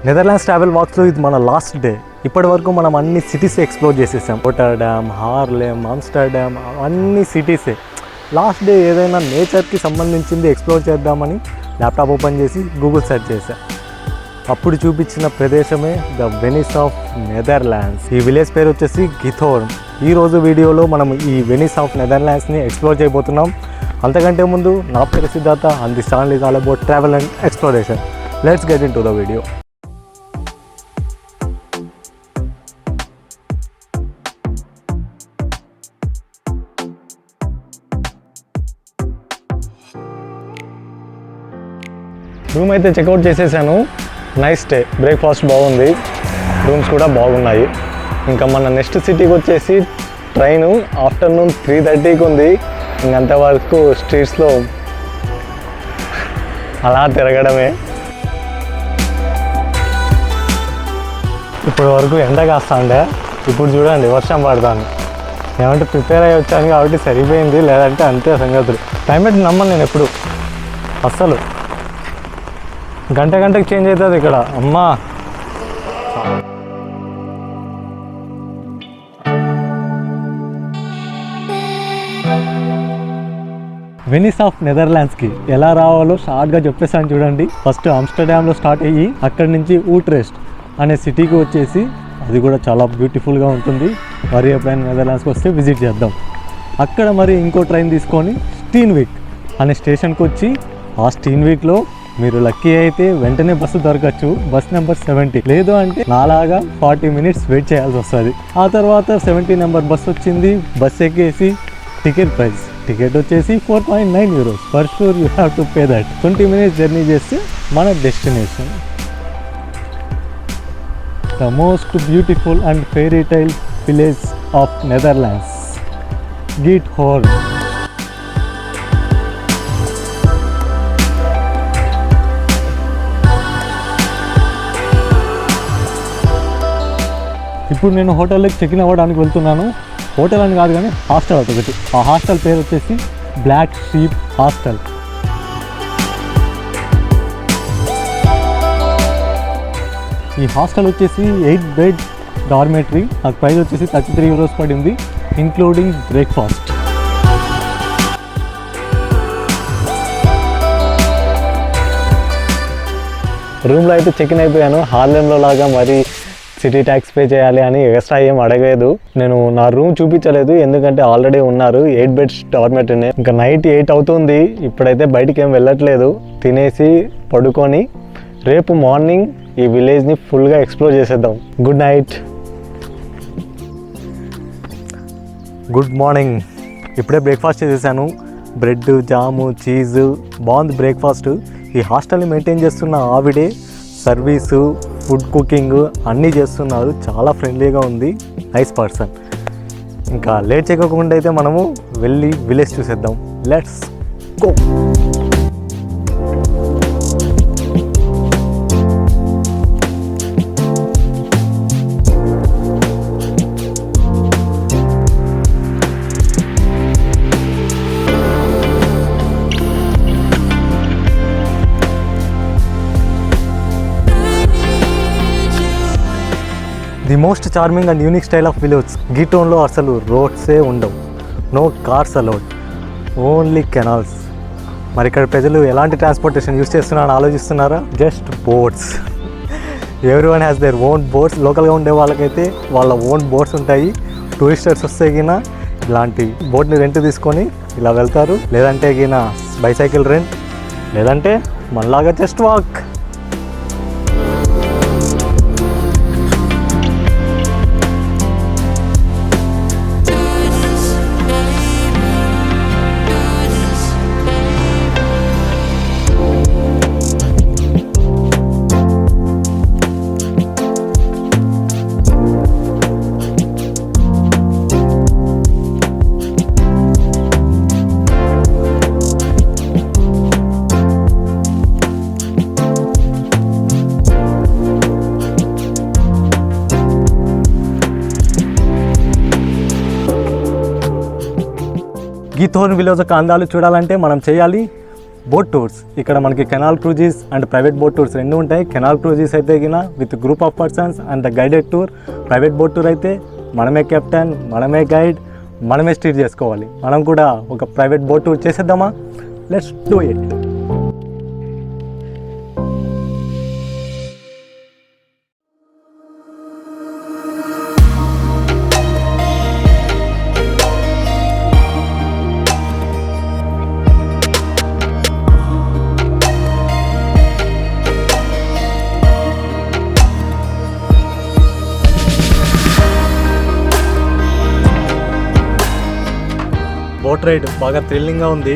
Netherlands travel వాక్స్లో ఇది మన last day. ఇప్పటి వరకు మనం అన్ని సిటీస్ ఎక్స్ప్లోర్ చేసేసాం. రోటర్డామ్, హార్లెమ్, ఆమ్స్టర్డామ్, అన్ని సిటీసే. లాస్ట్ డే ఏదైనా నేచర్కి సంబంధించింది ఎక్స్ప్లోర్ చేద్దామని ల్యాప్టాప్ ఓపెన్ చేసి గూగుల్ సెర్చ్ చేశా. అప్పుడు చూపించిన ప్రదేశమే ద వెనిస్ ఆఫ్ నెదర్లాండ్స్. ఈ విలేజ్ పేరు వచ్చేసి గిథోర్న్. ఈరోజు వీడియోలో మనం ఈ వెనిస్ ఆఫ్ నెదర్లాండ్స్ని ఎక్స్ప్లోర్ చేయబోతున్నాం. అంతకంటే ముందు నా పేరు Siddhartha and this channel is all about travel and exploration. Let's get in to the video. Room అయితే చెక్అవుట్ చేసేసాను. నైస్ డే, బ్రేక్ఫాస్ట్ బాగుంది, రూమ్స్ కూడా బాగున్నాయి. ఇంకా మన నెక్స్ట్ సిటీకి వచ్చేసి ట్రైను ఆఫ్టర్నూన్ 3:30కి ఉంది. ఇంకంతవరకు స్ట్రీట్స్లో అలా తిరగడమే. ఇప్పటి వరకు ఎండ కాస్తాండే, ఇప్పుడు చూడండి వర్షం పడతాను. ఏమంటే ప్రిపేర్ అయ్యి వచ్చాను కాబట్టి సరిపోయింది, లేదంటే అంతే సంగతులు. క్లైమేట్ నమ్మను నేను ఎప్పుడు, అస్సలు. గంటకి చేంజ్ అవుతుంది ఇక్కడ. అమ్మా, వెనిస్ ఆఫ్ నెదర్లాండ్స్కి ఎలా రావాలో షార్ట్గా చెప్పేసాను చూడండి. ఫస్ట్ ఆమ్స్టర్డామ్లో స్టార్ట్ అయ్యి అక్కడి నుంచి ఊట్రెస్ట్ అనే సిటీకి వచ్చేసి, అది కూడా చాలా బ్యూటిఫుల్గా ఉంటుంది. మరి ఎప్పుడైనా నెదర్లాండ్స్కి వస్తే విజిట్ చేద్దాం. అక్కడ మరి ఇంకో ట్రైన్ తీసుకొని స్టీన్విక్ అనే స్టేషన్కి వచ్చి, ఆ స్టీన్విక్లో మీరు లక్కీ అయితే వెంటనే బస్సు దొరకచ్చు, బస్ నెంబర్ 70. లేదు అంటే నాలాగా 40 మినిట్స్ వెయిట్ చేయాల్సి వస్తుంది. ఆ తర్వాత 70 నెంబర్ బస్ వచ్చింది. బస్ ఎక్కేసి టికెట్ ప్రైస్, టికెట్ వచ్చేసి 4.9 euros. For sure you have to pay that. 20 minutes journey చేస్తే మన destination. The most beautiful and fairy tale village of Netherlands, Giethoorn. ఇప్పుడు నేను హోటల్లోకి చెక్ ఇన్ అవ్వడానికి వెళ్తున్నాను. హోటల్ అని కాదు కానీ హాస్టల్ ఒకటి. ఆ హాస్టల్ పేరు వచ్చేసి బ్లాక్ షీప్ హాస్టల్. ఈ హాస్టల్ వచ్చేసి 8 బెడ్ డార్మేటరీ. నాకు ప్రైస్ వచ్చేసి 33 euros పడింది, ఇంక్లూడింగ్ బ్రేక్ఫాస్ట్. రూమ్లో అయితే చెక్ ఇన్ అయిపోయాను. హార్లెమ్లో లాగా మరి సిటీ ట్యాక్స్ పే చేయాలి అని ఎక్స్ట్రా ఏం అడగలేదు. నేను నా రూమ్ చూపించలేదు, ఎందుకంటే ఆల్రెడీ ఉన్నారు 8 బెడ్స్ డార్మెటరీనే. ఇంకా నైట్ 8 అవుతుంది. ఇప్పుడైతే బయటికి ఏం వెళ్ళట్లేదు, తినేసి పడుకొని రేపు మార్నింగ్ ఈ విలేజ్ని ఫుల్గా ఎక్స్ప్లోర్ చేసేద్దాం. Good night. Good morning. ఇప్పుడే బ్రేక్ఫాస్ట్ చేసేసాను. బ్రెడ్, జాము, చీజు. బాగుంది బ్రేక్ఫాస్ట్. ఈ హాస్టల్ని మెయింటైన్ చేస్తున్న ఆవిడే సర్వీసు, ఫుడ్ కుకింగ్ అన్నీ చేస్తున్నారు. చాలా ఫ్రెండ్లీగా ఉంది, నైస్ పర్సన్. ఇంకా లేట్ చేయకుండా అయితే మనము వెళ్ళి విలేజ్ చూసేద్దాం. Let's go. The most charming and unique style of village. గిథోర్న్లో అసలు రోడ్సే ఉండవు, no cars allowed, only canals. మరి ఇక్కడ ప్రజలు ఎలాంటి ట్రాన్స్పోర్టేషన్ యూస్ చేస్తున్నారని ఆలోచిస్తున్నారా? Just boats. Everyone has their own boats. లోకల్గా ఉండే వాళ్ళకైతే వాళ్ళ ఓన్ బోట్స్ ఉంటాయి. టూరిస్టర్స్ వస్తే గిన ఇలాంటి బోట్ని రెంట్ తీసుకొని ఇలా వెళ్తారు. లేదంటే గిన బైసైకిల్ రెంట్, లేదంటే మనలాగా జస్ట్ వాక్. గిథోర్న్ విలేజ్ యొక్క అందాలు చూడాలంటే మనం చేయాలి బోట్ టూర్స్. ఇక్కడ మనకి canal cruises and private boat tours రెండు ఉంటాయి. కెనాల్ క్రూజీస్ అయితే గిన with group of persons and the guided tour. Private boat tour అయితే మనమే కెప్టెన్, మనమే గైడ్, మనమే స్టీర్ చేసుకోవాలి. మనం కూడా ఒక ప్రైవేట్ బోట్ టూర్ చేసేద్దామా? Let's do it. Boat ride బాగా థ్రిల్లింగ్గా ఉంది.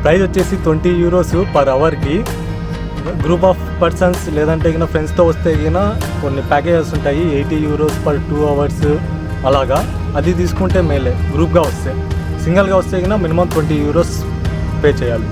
ప్రైస్ వచ్చేసి €20 పర్ అవర్కి. గ్రూప్ ఆఫ్ పర్సన్స్ లేదంటే గిన ఫ్రెండ్స్తో వస్తే గిన కొన్ని ప్యాకేజెస్ ఉంటాయి, €80 పర్ 2 అవర్స్ అలాగా. అది తీసుకుంటే మేలే. గ్రూప్గా వస్తే, సింగిల్గా వస్తే గిన మినిమం €20 పే చేయాలి.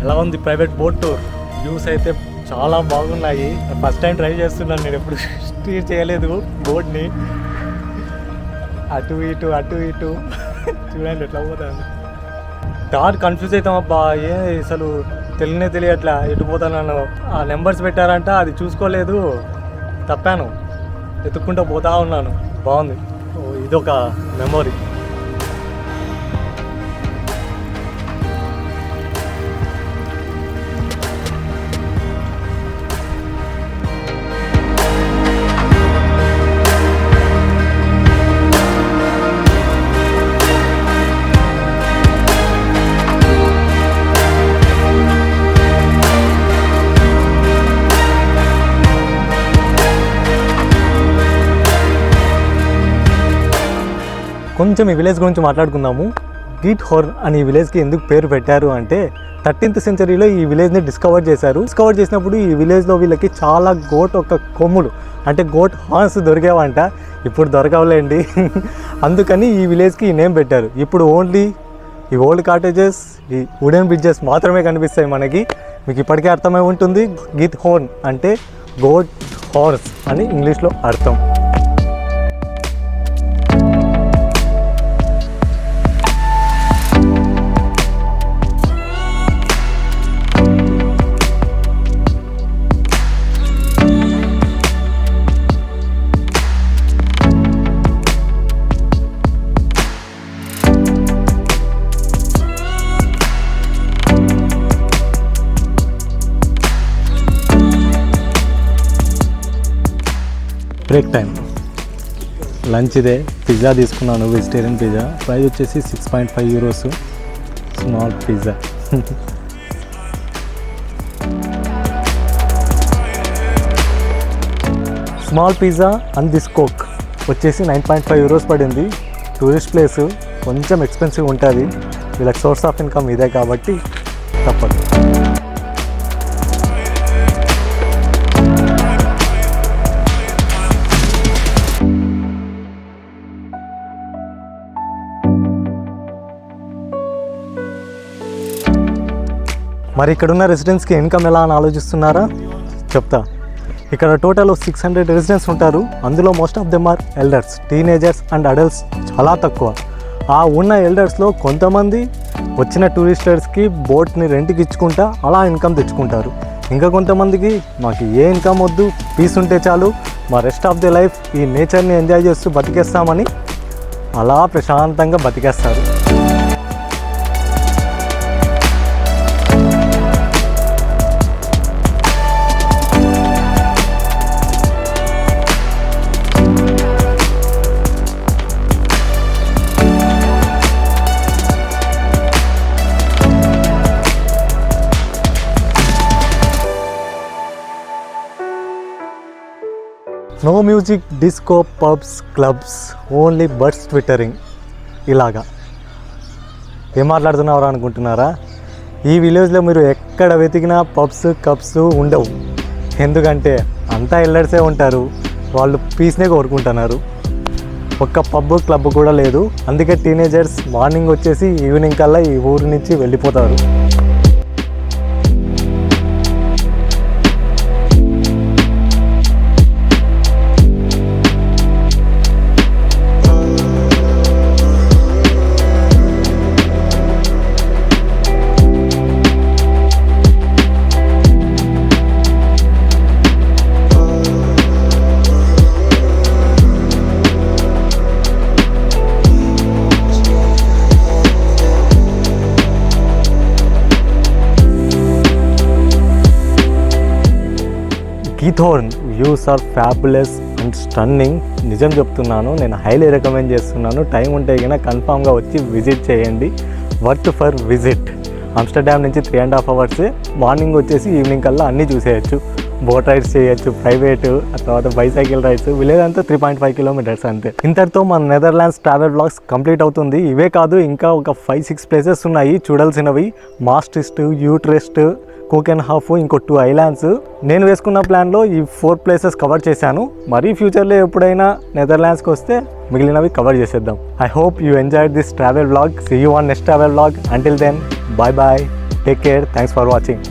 ఎలా ఉంది ప్రైవేట్ బోట్ టూర్? వ్యూస్ అయితే చాలా బాగున్నాయి. ఫస్ట్ టైం ట్రై చేస్తున్నాను, నేను ఎప్పుడు స్టీర్ చేయలేదు బోట్ని. అటు ఇటు చూడండి ఎట్లా పోతాను. డాట్ కన్ఫ్యూజ్ అవుతాం అబ్బా, అసలు తెలియట్లా ఎటు పోతాను. ఆ నెంబర్స్ పెట్టారంట, అది చూసుకోలేదు, తప్పాను, ఎత్తుక్కుంటూ పోతా ఉన్నాను. బాగుంది, ఇదొక మెమొరీ. కొంచెం ఈ విలేజ్ గురించి మాట్లాడుకుందాము. గీట్ హోర్న్ అని ఈ విలేజ్కి ఎందుకు పేరు పెట్టారు అంటే 13th సెంచరీలో ఈ విలేజ్ని డిస్కవర్ చేశారు. డిస్కవర్ చేసినప్పుడు ఈ విలేజ్లో వీళ్ళకి చాలా గోట్ ఒక కొమ్ములు అంటే గోట్ హార్న్స్ దొరికేవంట. ఇప్పుడు దొరకవులేండి. అందుకని ఈ విలేజ్కి ఈ నేమ్ పెట్టారు. ఇప్పుడు ఓన్లీ ఈ ఓల్డ్ కాటేజెస్, ఈ వుడెన్ బ్రిడ్జెస్ మాత్రమే కనిపిస్తాయి మనకి. మీకు ఇప్పటికే అర్థమై ఉంటుంది, గీట్ హోర్న్ అంటే గోట్ హార్న్స్ అని ఇంగ్లీష్లో అర్థం. బ్రేక్ టైం, లంచ్ ఇదే. పిజ్జా తీసుకున్నాను, వెజిటేరియన్ పిజ్జా. ప్రైస్ వచ్చేసి €6.5, small pizza. Small pizza and this coke వచ్చేసి €9.5 పడింది. టూరిస్ట్ ప్లేస్, కొంచెం ఎక్స్పెన్సివ్ ఉంటుంది. వీళ్ళకి సోర్స్ ఆఫ్ ఇన్కమ్ ఇదే కాబట్టి తప్పదు. మరి ఇక్కడున్న రెసిడెంట్స్కి ఇన్కమ్ ఎలా అని ఆలోచిస్తున్నారా? చెప్తా. ఇక్కడ టోటల్ 600 రెసిడెంట్స్ ఉంటారు. అందులో most of them are elders, teenagers and adults చాలా తక్కువ. ఆ ఉన్న ఎల్డర్స్లో కొంతమంది వచ్చిన టూరిస్టర్స్కి బోట్ని రెంట్కి ఇచ్చుకుంటా అలా ఇన్కమ్ తెచ్చుకుంటారు. ఇంకా కొంతమందికి మాకు ఏ ఇన్కమ్ వద్దు, పీస్ ఉంటే చాలు, మా రెస్ట్ ఆఫ్ ది లైఫ్ ఈ నేచర్ని ఎంజాయ్ చేస్తూ బతికేస్తామని అలా ప్రశాంతంగా బతికేస్తారు. No music, disco, pubs, clubs, only birds twittering. ఇలాగా ఏం మాట్లాడుతున్నారా అనుకుంటున్నారా? ఈ విలేజ్లో మీరు ఎక్కడ వెతికినా పబ్స్ కప్స్ ఉండవు, ఎందుకంటే అంతా ఎల్లర్సే ఉంటారు, వాళ్ళు పీస్నే కోరుకుంటున్నారు. ఒక్క పబ్ క్లబ్ కూడా లేదు. అందుకే టీనేజర్స్ మార్నింగ్ వచ్చేసి ఈవినింగ్ కల్లా ఈ ఊరి నుంచి వెళ్ళిపోతారు. Giethoorn views are fabulous and stunning. నిజం చెప్తున్నాను, నేను హైలీ రికమెండ్ చేస్తున్నాను. టైం ఉంటే కన్నా కన్ఫామ్గా వచ్చి విజిట్ చేయండి. Worth for visit. ఆమ్స్టర్డామ్ నుంచి 3.5 hours. మార్నింగ్ వచ్చేసి ఈవినింగ్ కల్లా అన్నీ చూసేయచ్చు. బోట్ రైడ్స్ చేయొచ్చు, ప్రైవేటు, ఆ తర్వాత బైసైకిల్ రైడ్స్. విలేజ్ అంతా 3.5 kilometers అంతే. ఇంతటితో మన నెదర్లాండ్స్ ట్రావెల్ బ్లాగ్స్ కంప్లీట్ అవుతుంది. ఇవే కాదు, ఇంకా ఒక 5-6 places ఉన్నాయి చూడాల్సినవి. మాస్ట్రిస్ట్, యూట్రెస్ట్, కోకెన్హాఫ్, ఇంకో 2 islands. నేను వేసుకున్న ప్లాన్లో ఈ 4 places కవర్ చేశాను. మరీ ఫ్యూచర్లో ఎప్పుడైనా నెదర్లాండ్స్కి వస్తే మిగిలినవి కవర్ చేసేద్దాం. I hope you enjoyed this travel vlog. See you on next travel vlog. Until then, bye bye, take care, thanks for watching.